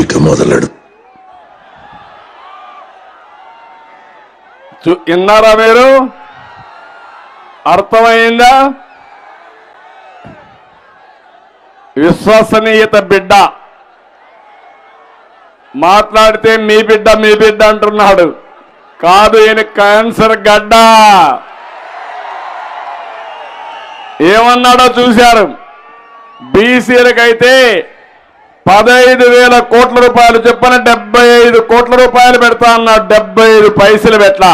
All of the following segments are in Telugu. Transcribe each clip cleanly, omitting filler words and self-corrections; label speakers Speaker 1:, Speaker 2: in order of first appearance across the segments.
Speaker 1: ఇక మొదలెడు.
Speaker 2: విన్నారా మీరు? అర్థమైందా? విశ్వసనీయత బిడ్డ మాట్లాడితే మీ బిడ్డ అంటున్నాడు. కాదు, ఈయన క్యాన్సర్ గడ్డ. ఏమన్నాడో చూశారు. బీసీలకైతే 15,000 కోట్ల రూపాయలు చెప్పిన 75 కోట్ల రూపాయలు పెడతా అన్నాడు. 75 పైసలు పెట్టలా.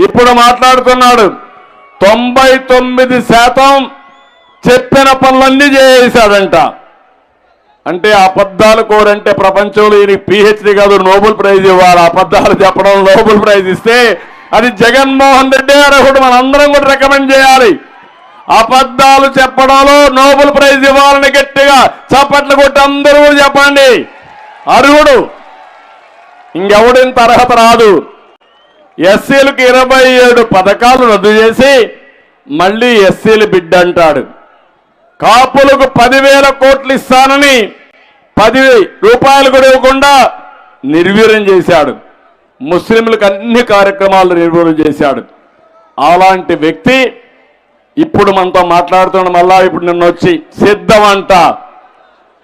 Speaker 2: ఇప్పుడు మాట్లాడుతున్నాడు 99% చెప్పిన పనులన్నీ చేశాడంట. అంటే అబద్ధాలు కోరంటే ప్రపంచంలో ఈయన PhD కాదు, నోబెల్ ప్రైజ్ ఇవ్వాలి. అబద్ధాలు చెప్పడం నోబెల్ ప్రైజ్ ఇస్తే అది జగన్మోహన్ రెడ్డి గారు కూడా మనందరం కూడా రికమెండ్ చేయాలి. అబద్ధాలు చెప్పడంలో నోబెల్ ప్రైజ్ ఇవ్వాలని గట్టిగా చప్పట్లు కొట్టి అందరూ చెప్పండి. అర్హుడు, ఇంకెవడింత అర్హత రాదు. ఎస్సీలకు 27 పథకాలు రద్దు చేసి మళ్ళీ ఎస్సీలు బిడ్డ అంటాడు. కాపులకు 10,000 కోట్లు ఇస్తానని 10 రూపాయలు కూడా ఇవ్వకుండా నిర్వీర్యం చేశాడు. ముస్లింలకు అన్ని కార్యక్రమాలు నిర్వీర్యం చేశాడు. అలాంటి వ్యక్తి ఇప్పుడు మనతో మాట్లాడుతున్న మళ్ళా ఇప్పుడు నిన్న వచ్చి సిద్ధం అంట.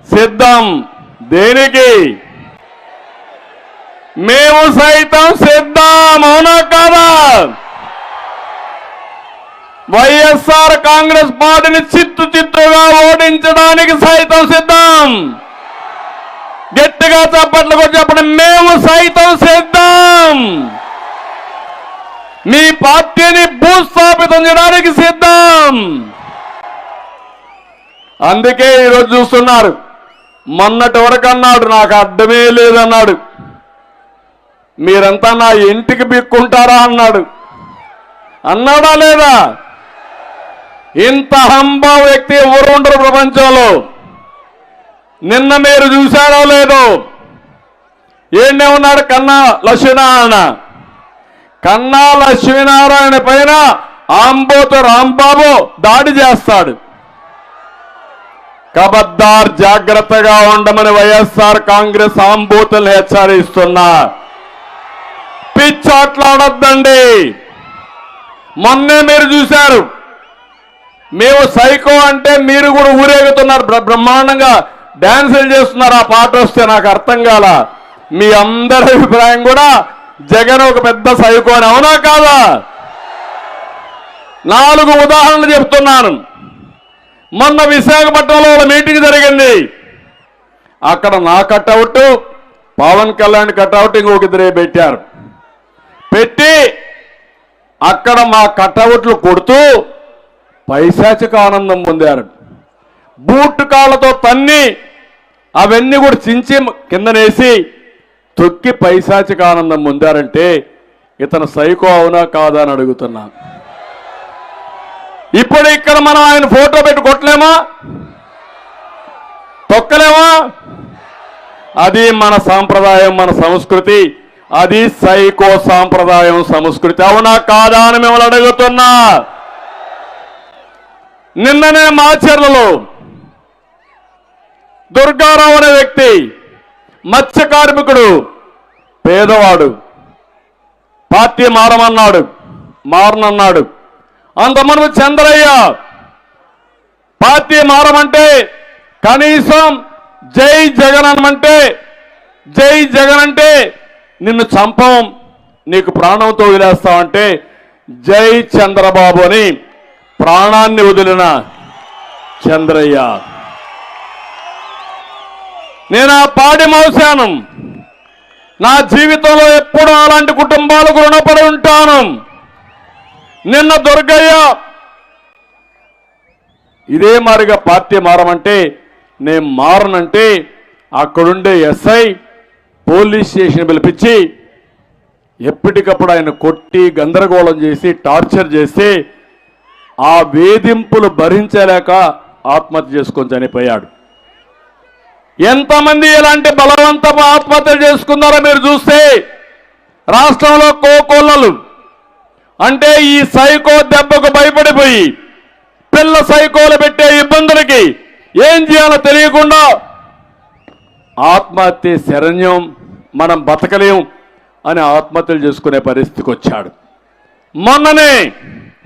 Speaker 2: సిద్ధం దేనికి? మేము సైతం సిద్ధం, అవునా కాదా? వైఎస్ఆర్ కాంగ్రెస్ పార్టీని చిత్తుగా ఓడించడానికి సైతం సిద్ధం. గట్టిగా చప్పట్లు కూడా చెప్పండి. మేము సైతం సిద్ధం. మీ పార్టీని భూస్థాపితం చేయడానికి సిద్ధం. అందుకే ఈరోజు చూస్తున్నారు. మొన్నటి వరకు అన్నాడు నాకు అడ్డమే లేదన్నాడు. మీరంతా నా ఇంటికి బిక్కుంటారా అన్నాడు. అన్నాడా లేదా? ఇంత హంబా వ్యక్తి ఎవరు ఉండరు ప్రపంచంలో. నిన్న మీరు చూశారో లేదో, ఏండే ఉన్నాడు కన్నా లక్ష్మీనారాయణ. కన్నా లక్ష్మీనారాయణ పైన ఆంబోతు రాంబాబు దాడి చేస్తాడు. కబద్దార్, జాగ్రత్తగా ఉండమని వైఎస్ఆర్ కాంగ్రెస్ ఆంబోతుల్ని హెచ్చరిస్తున్నా. పిచ్చాట్లాడొద్దండి. మొన్నే మీరు చూశారు, మేము సైకో అంటే మీరు కూడా ఊరేగుతున్నారు, బ్రహ్మాండంగా డాన్సులు చేస్తున్నారు. ఆ పాట వస్తే నాకు అర్థం కాల. మీ అందరి అభిప్రాయం కూడా జగన్ ఒక పెద్ద సైకో అని, అవునా కాదా? 4 ఉదాహరణలు చెప్తున్నాను. మొన్న విశాఖపట్నంలో మీటింగ్ జరిగింది. అక్కడ నా కట్అవుట్, పవన్ కళ్యాణ్ కట్అవుట్ ఇంకొక ఇద్దరే పెట్టారు. పెట్టి అక్కడ మా కట్అవుట్లు కొడుతూ పైశాచిక ఆనందం పొందారు. బూట్ కాళ్ళతో తన్ని అవన్నీ కూడా చించి కిందనేసి తొక్కి పైశాచిక ఆనందం పొందారంటే ఇతను సైకో అవునా కాదా అని అడుగుతున్నా. ఇప్పుడు ఇక్కడ మనం ఆయన ఫోటో పెట్టి కొట్టలేమా? తొక్కలేమా? అది మన సాంప్రదాయం, మన సంస్కృతి. అది సైకో సాంప్రదాయం, సంస్కృతి. అవునా కాదా అని మిమ్మల్ని అడుగుతున్నా. నిన్ననే మాచర్లలో దుర్గారావు అనే వ్యక్తి, మత్స్య కార్మికుడు, పేదవాడు, పార్టీ మారనన్నాడు. అంతమంది చంద్రయ్య పార్టీ మారమంటే కనీసం జై జగన్ అనమంటే, జై జగన్ అంటే నిన్ను చంపం, నీకు ప్రాణంతో వదిలేస్తామంటే జై చంద్రబాబు అని ప్రాణాన్ని వదిలిన చంద్రయ్య. నేను ఆ పాడి మోసాను. నా జీవితంలో ఎప్పుడూ అలాంటి కుటుంబాలకు రుణపడి ఉంటాను. నిన్న దుర్గయ్య ఇదే మారిగా పార్టీ మారమంటే నేను మారనంటే అక్కడుండే ఎస్ఐ పోలీస్ స్టేషన్ పిలిపించి ఎప్పటికప్పుడు ఆయన కొట్టి గందరగోళం చేసి టార్చర్ చేస్తే ఆ వేధింపులు భరించలేక ఆత్మహత్య చేసుకొని చనిపోయాడు. ఎంతమంది ఇలాంటి బలవంతపు ఆత్మహత్యలు చేసుకున్నారో మీరు చూస్తే రాష్ట్రంలో కోకొల్లలు. అంటే ఈ సైకో దెబ్బకు భయపడిపోయి పిల్ల సైకోలు పెట్టే ఇబ్బందులకి ఏం చేయాలో తెలియకుండా ఆత్మహత్య శరణ్యం, మనం బతకలేం అని ఆత్మహత్యలు చేసుకునే పరిస్థితికి వచ్చాడు. మొన్ననే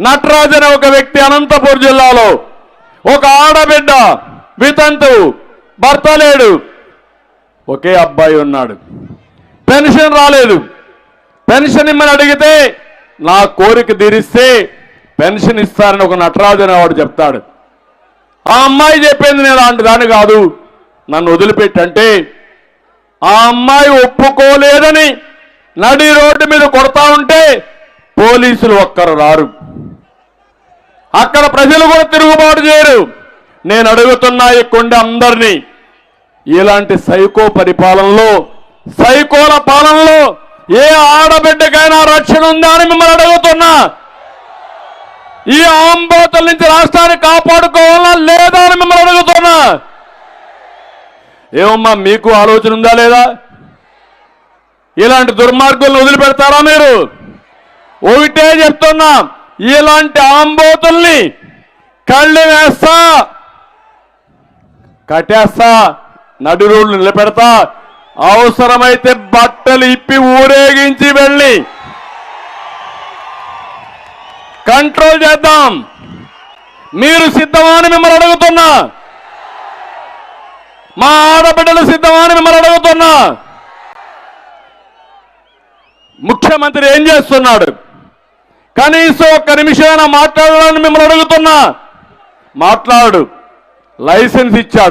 Speaker 2: నటరాజ్ అనే ఒక వ్యక్తి అనంతపురం జిల్లాలో ఒక ఆడబిడ్డ వితంతు, భర్త లేడు, ఒకే అబ్బాయి ఉన్నాడు, పెన్షన్ రాలేదు. పెన్షన్ ఇమ్మని అడిగితే నా కోరిక తీరిస్తే పెన్షన్ ఇస్తారని ఒక నటరాజు అనేవాడు చెప్తాడు. ఆ అమ్మాయి చెప్పింది నేను అలాంటి దాన్ని కాదు, నన్ను వదిలిపెట్టంటే ఆ అమ్మాయి ఒప్పుకోలేదని నడి రోడ్డు మీద కొడతా ఉంటే పోలీసులు ఒక్కరు రారు, అక్కడ ప్రజలు కూడా తిరుగుబాటు చేయరు. నేను అడుగుతున్నా ఈ కొండ అందరినీ, ఇలాంటి సైకో పరిపాలనలో, సైకోల పాలనలో ఏ ఆడబిడ్డకైనా రక్షణ ఉందా అని మిమ్మల్ని అడుగుతున్నా. ఈ ఆంబోతుల నుంచి రాష్ట్రాన్ని కాపాడుకోవాలా లేదా అని మిమ్మల్ని అడుగుతున్నా. ఏమమ్మా మీకు ఆలోచన ఉందా లేదా? ఇలాంటి దుర్మార్గులను వదిలిపెడతారా మీరు? ఒకటే చెప్తున్నా, ఇలాంటి ఆంబోతుల్ని కళ్ళు వేస్తా, కట్టేస్తా, నడి రోడ్లు నిలబెడతా, అవసరమైతే బట్టలు ఇప్పి ఊరేగించి వెళ్ళి కంట్రోల్ చేద్దాం. మీరు సిద్ధమా అని మిమ్మల్ని అడుగుతున్నా. మా ఆడబిడ్డలు సిద్ధమా అని మిమ్మల్ని అడుగుతున్నా. ముఖ్యమంత్రి ఏం చేస్తున్నాడు? కనీసం ఒక్క నిమిషమైనా మాట్లాడాలని మిమ్మల్ని అడుగుతున్నా. మాట్లాడు. లైసెన్స్ ఇచ్చాడు.